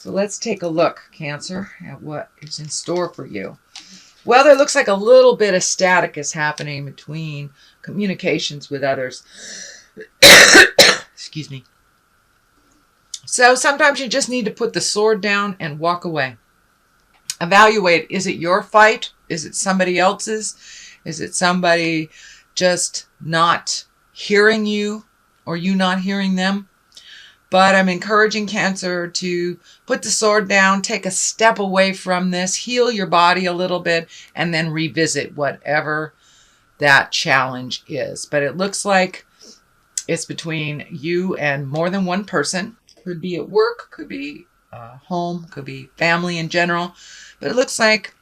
So let's take a look, Cancer, at what is in store for you. Well, there looks like a little bit of static is happening between communications with others. Excuse me. So sometimes you just need to put the sword down and walk away. Evaluate, is it your fight? Is it somebody else's? Is it somebody just not hearing you or you not hearing them? But I'm encouraging Cancer to put the sword down, take a step away from this, heal your body a little bit, and then revisit whatever that challenge is. But it looks like it's between you and more than one person. Could be at work, could be home, could be family in general. But it looks like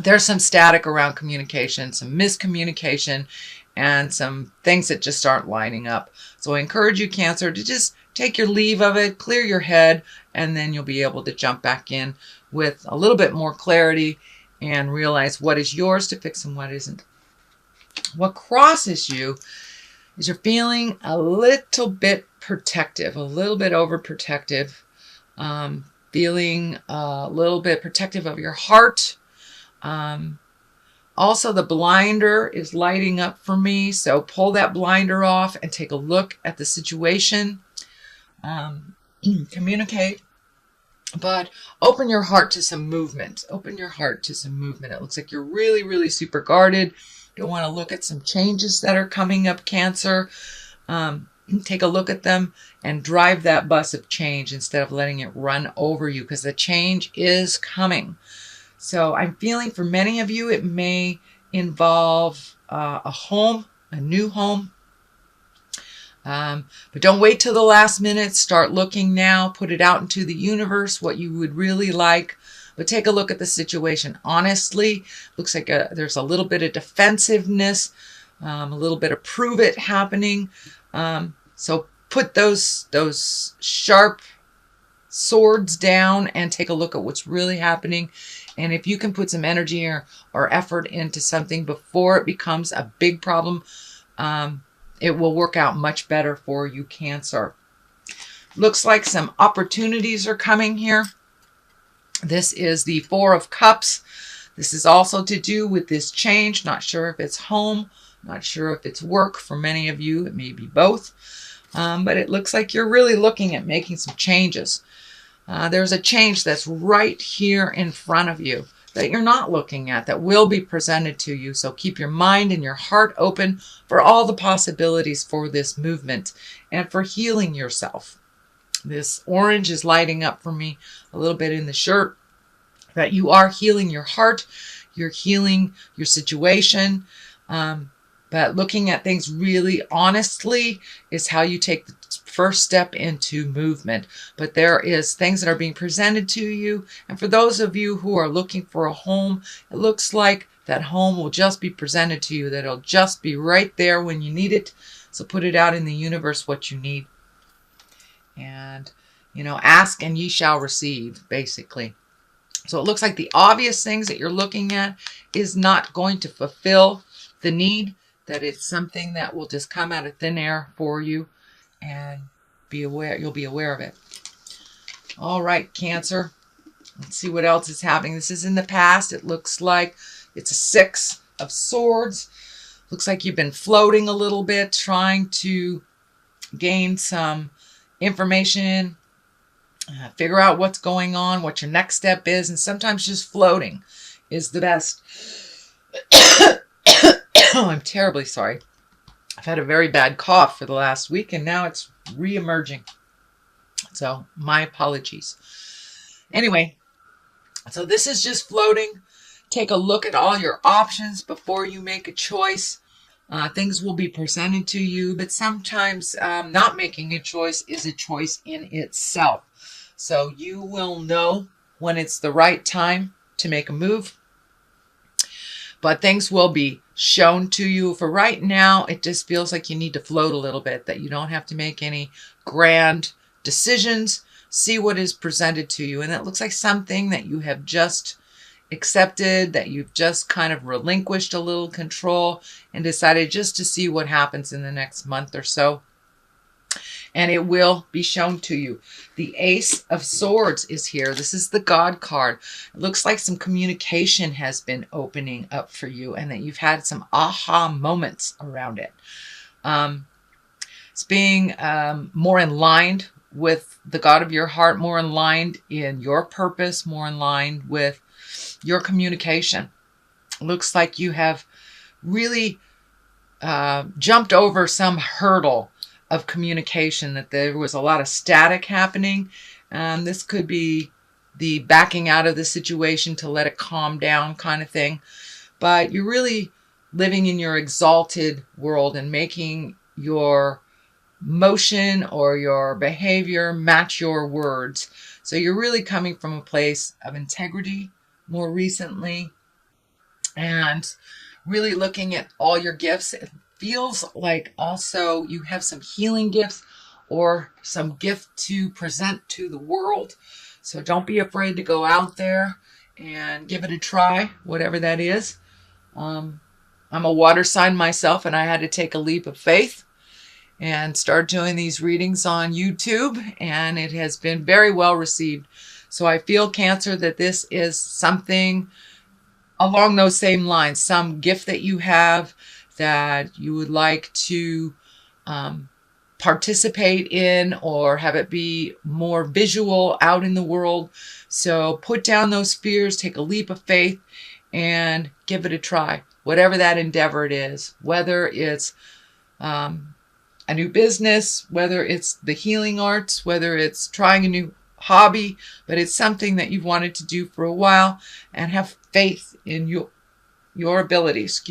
there's some static around communication, some miscommunication, and some things that just aren't lining up. So I encourage you, Cancer, to just take your leave of it, clear your head, and then you'll be able to jump back in with a little bit more clarity and realize what is yours to fix and what isn't. What crosses you is you're feeling a little bit protective, a little bit overprotective, feeling a little bit protective of your heart. Also, the blinder is lighting up for me, so pull that blinder off and take a look at the situation. Communicate, but open your heart to some movement. Open your heart to some movement. It looks like you're really, really super guarded. You want to look at some changes that are coming up, Cancer. Take a look at them and drive that bus of change instead of letting it run over you, because the change is coming. So I'm feeling for many of you, it may involve a home, a new home. But don't wait till the last minute. Start looking now. Put it out into the universe, what you would really like. But take a look at the situation. Honestly, looks like there's a little bit of defensiveness, a little bit of prove it happening. So put those sharp swords down and take a look at what's really happening. And if you can put some energy or effort into something before it becomes a big problem, it will work out much better for you, Cancer. Looks like some opportunities are coming here. This is the Four of Cups. This is also to do with this change. Not sure if it's home, not sure if it's work. For many of you, it may be both. But it looks like you're really looking at making some changes. There's a change that's right here in front of you that you're not looking at, that will be presented to you. So keep your mind and your heart open for all the possibilities for this movement and for healing yourself. This orange is lighting up for me a little bit in the shirt, that you are healing your heart, you're healing your situation. But looking at things really honestly is how you take the first step into movement. But there is things that are being presented to you. And for those of you who are looking for a home, it looks like that home will just be presented to you, that it'll just be right there when you need it. So put it out in the universe what you need. And, ask and ye shall receive, basically. So it looks like the obvious things that you're looking at is not going to fulfill the need, that it's something that will just come out of thin air for you, and be aware, you'll be aware of it. All right, Cancer. Let's see what else is happening. This is in the past. It looks like it's a Six of Swords. Looks like you've been floating a little bit, trying to gain some information, figure out what's going on, what your next step is, and sometimes just floating is the best. Oh, I'm terribly sorry. I've had a very bad cough for the last week, and now it's re-emerging. So my apologies. Anyway, so this is just floating. Take a look at all your options before you make a choice. Things will be presented to you, but sometimes not making a choice is a choice in itself. So you will know when it's the right time to make a move. But things will be shown to you. For right now, it just feels like you need to float a little bit, that you don't have to make any grand decisions. See what is presented to you. And it looks like something that you have just accepted, that you've just kind of relinquished a little control and decided just to see what happens in the next month or so. and it will be shown to you. The Ace of Swords is here. This is the God card. It looks like some communication has been opening up for you and that you've had some aha moments around it. It's being more in line with the God of your heart, more in line in your purpose, more in line with your communication. It looks like you have really jumped over some hurdle of communication, that there was a lot of static happening. This could be the backing out of the situation to let it calm down kind of thing. But you're really living in your exalted world and making your motion or your behavior match your words. So you're really coming from a place of integrity more recently, and really looking at all your gifts. It feels like also you have some healing gifts or some gift to present to the world. So don't be afraid to go out there and give it a try, whatever that is. I'm a water sign myself, and I had to take a leap of faith and start doing these readings on YouTube, and it has been very well received. So I feel, Cancer, that this is something along those same lines, some gift that you have that you would like to participate in or have it be more visual out in the world. So put down those fears, take a leap of faith, and give it a try. Whatever that endeavor it is, whether it's a new business, whether it's the healing arts, whether it's trying a new hobby, but it's something that you've wanted to do for a while, and have faith in your abilities.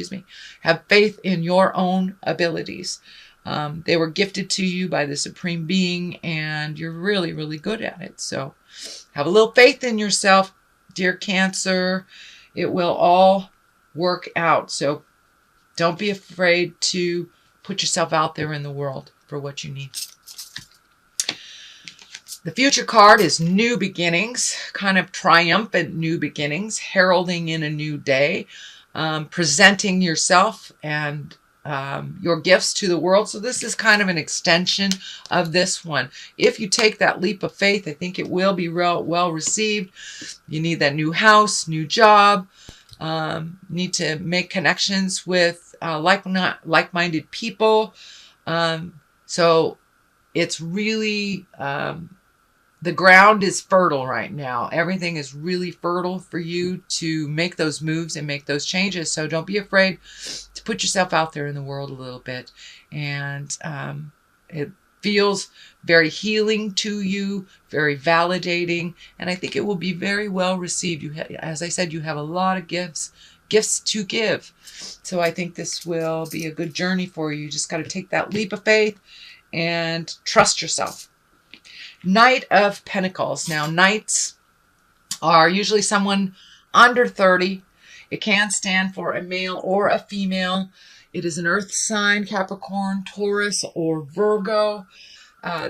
Have faith in your own abilities. They were gifted to you by the Supreme Being, and you're really, really good at it. So have a little faith in yourself, dear Cancer. It will all work out. So don't be afraid to put yourself out there in the world for what you need. The future card is new beginnings, kind of triumphant new beginnings, heralding in a new day, presenting yourself and your gifts to the world. So this is kind of an extension of this one. If you take that leap of faith, I think it will be well received. You need that new house, new job, need to make connections with like-minded people. So it's really, the ground is fertile right now. Everything is really fertile for you to make those moves and make those changes. So don't be afraid to put yourself out there in the world a little bit. And it feels very healing to you, very validating. And I think it will be very well received. As I said, you have a lot of gifts to give. So I think this will be a good journey for you. You just got to take that leap of faith and trust yourself. Knight of Pentacles. Now, knights are usually someone under 30. It can stand for a male or a female. It is an earth sign, Capricorn, Taurus, or Virgo.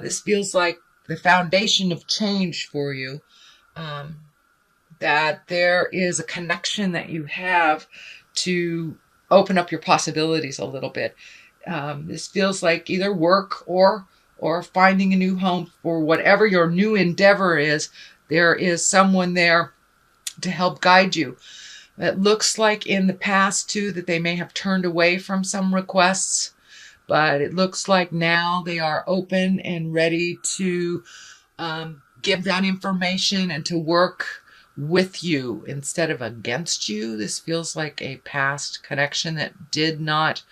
This feels like the foundation of change for you. That there is a connection that you have to open up your possibilities a little bit. This feels like either work or finding a new home for whatever your new endeavor is. There is someone there to help guide you. It looks like in the past too that they may have turned away from some requests, but it looks like now they are open and ready to give that information and to work with you instead of against you. This feels like a past connection that did not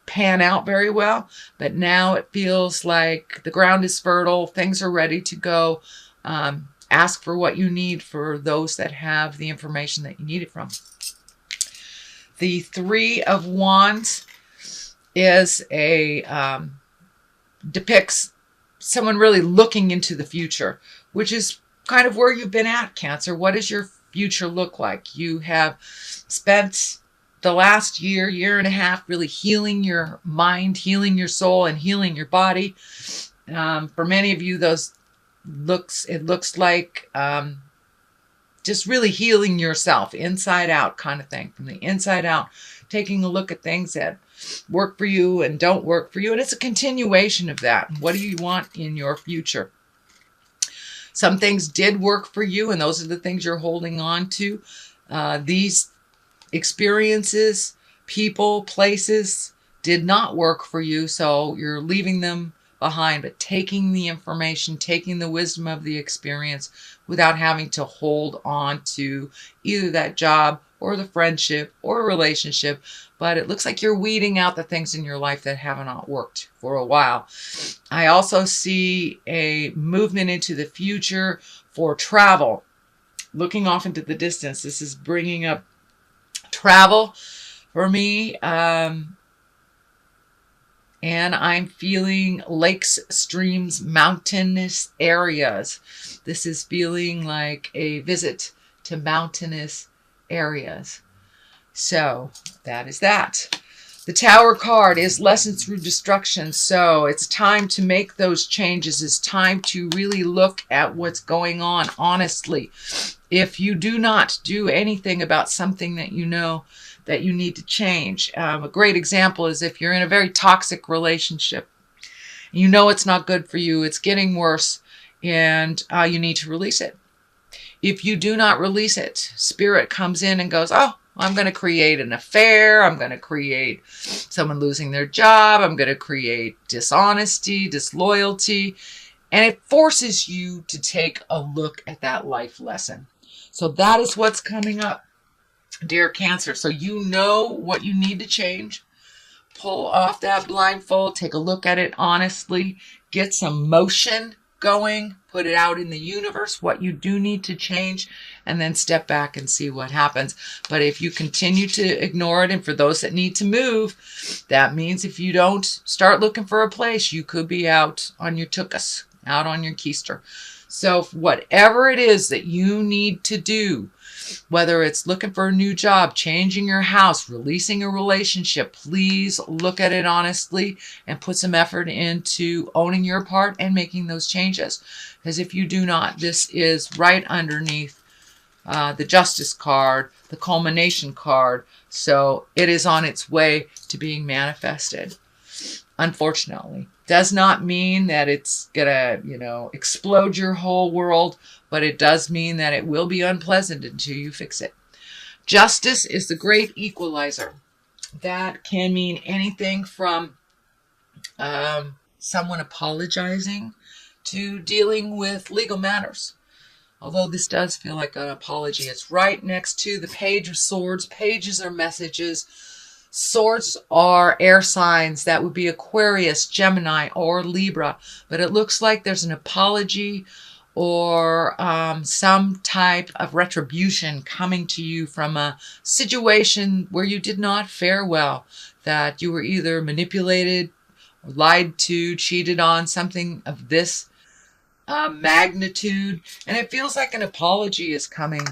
pan out very well, but now it feels like the ground is fertile, things are ready to go. Ask for what you need for those that have the information that you need it from. The Three of Wands is depicts someone really looking into the future, which is kind of where you've been at, Cancer. What does your future look like? You have spent the last year and a half really healing your mind, healing your soul, and healing your body. For many of you, it looks like just really healing yourself inside out kind of thing, from the inside out, taking a look at things that work for you and don't work for you. And it's a continuation of that. What do you want in your future? Some things did work for you, and those are the things you're holding on to. These experiences, people, places did not work for you, so you're leaving them behind, but taking the information, taking the wisdom of the experience without having to hold on to either that job or the friendship or a relationship. But it looks like you're weeding out the things in your life that have not worked for a while. I also see a movement into the future for travel. Looking off into the distance, this is bringing up travel for me. And I'm feeling lakes, streams, mountainous areas. This is feeling like a visit to mountainous areas. So that is that. The Tower card is lessons through destruction. So it's time to make those changes. It's time to really look at what's going on honestly. If you do not do anything about something that you know that you need to change. A great example is if you're in a very toxic relationship. You know it's not good for you. It's getting worse, and you need to release it. If you do not release it, Spirit comes in and goes, oh, I'm going to create an affair. I'm going to create someone losing their job. I'm going to create dishonesty, disloyalty. And it forces you to take a look at that life lesson. So that is what's coming up, dear Cancer. So you know what you need to change. Pull off that blindfold. Take a look at it honestly. Get some motion going. Put it out in the universe, what you do need to change, and then step back and see what happens. But if you continue to ignore it, and for those that need to move, that means if you don't start looking for a place, you could be out on your tuchus, out on your keister. So whatever it is that you need to do, whether it's looking for a new job, changing your house, releasing a relationship, please look at it honestly and put some effort into owning your part and making those changes. Because if you do not, this is right underneath the Justice card, the Culmination card. So it is on its way to being manifested. Unfortunately, does not mean that it's gonna, explode your whole world, but it does mean that it will be unpleasant until you fix it. Justice is the great equalizer. That can mean anything from someone apologizing to dealing with legal matters. Although this does feel like an apology. It's right next to the Page of Swords. Pages are messages. Swords are air signs. That would be Aquarius, Gemini, or Libra. But it looks like there's an apology or some type of retribution coming to you from a situation where you did not fare well. That you were either manipulated, or lied to, cheated on, something of this magnitude. And it feels like an apology is coming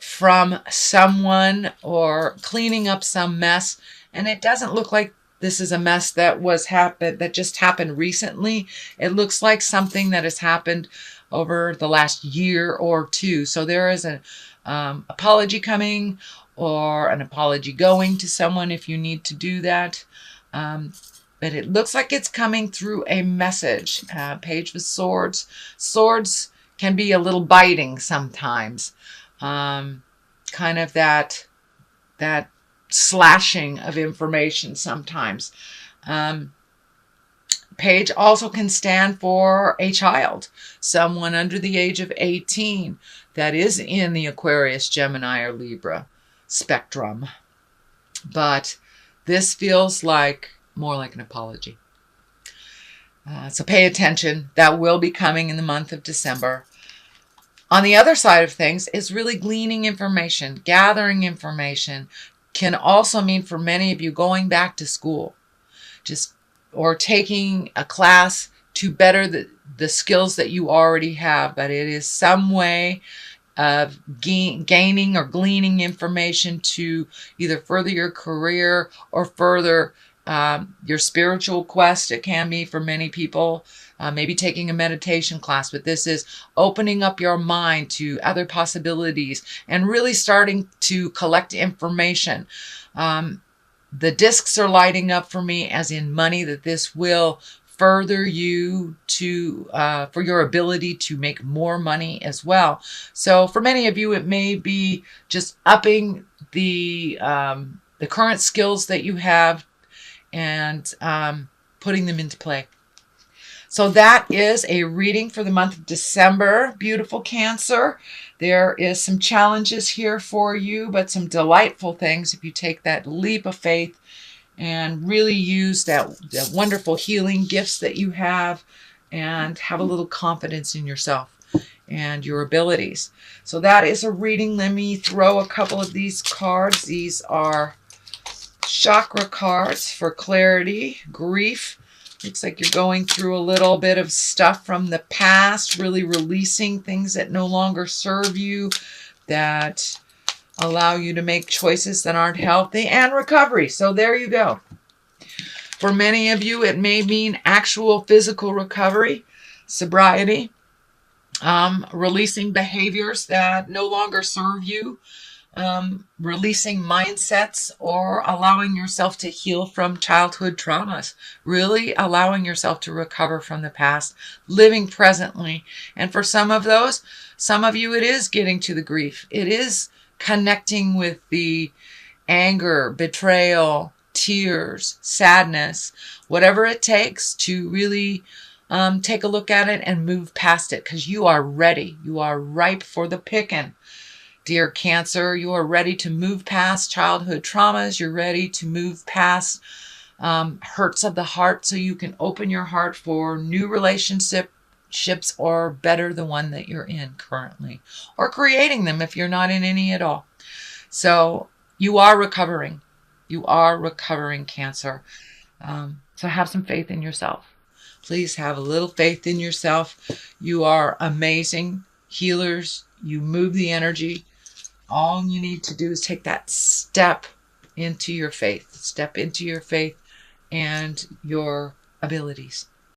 from someone or cleaning up some mess. And it doesn't look like this is a mess that just happened recently. It looks like something that has happened over the last year or two. So there is an apology coming or an apology going to someone if you need to do that. But it looks like it's coming through a message. Page of Swords. Swords can be a little biting sometimes. Kind of that slashing of information sometimes. Page also can stand for a child, someone under the age of 18 that is in the Aquarius, Gemini, or Libra spectrum. But this feels like more like an apology. So pay attention. That will be coming in the month of December. On the other side of things is really gleaning information, gathering information. Can also mean for many of you going back to school, or taking a class to better the skills that you already have. But it is some way of gaining or gleaning information to either further your career or further your spiritual quest. It can be for many people. Maybe taking a meditation class, but this is opening up your mind to other possibilities and really starting to collect information. the discs are lighting up for me, as in money, that this will further you to for your ability to make more money as well. So for many of you, it may be just upping the current skills that you have and putting them into play. So that is a reading for the month of December. Beautiful Cancer. There is some challenges here for you, but some delightful things if you take that leap of faith and really use that wonderful healing gifts that you have and have a little confidence in yourself and your abilities. So that is a reading. Let me throw a couple of these cards. These are chakra cards for clarity, grief. Looks like you're going through a little bit of stuff from the past, really releasing things that no longer serve you, that allow you to make choices that aren't healthy, and recovery. So there you go. For many of you, it may mean actual physical recovery, sobriety, releasing behaviors that no longer serve you, releasing mindsets, or allowing yourself to heal from childhood traumas, really allowing yourself to recover from the past, living presently. And for some of you, it is getting to the grief. It is connecting with the anger, betrayal, tears, sadness, whatever it takes to really take a look at it and move past it, because you are ready. You are ripe for the picking. Dear Cancer, you are ready to move past childhood traumas. You're ready to move past hurts of the heart, so you can open your heart for new relationships, or better the one that you're in currently, or creating them if you're not in any at all. So you are recovering. You are recovering, Cancer. So have some faith in yourself. Please have a little faith in yourself. You are amazing healers. You move the energy. All you need to do is take that step into your faith. Step into your faith and your abilities.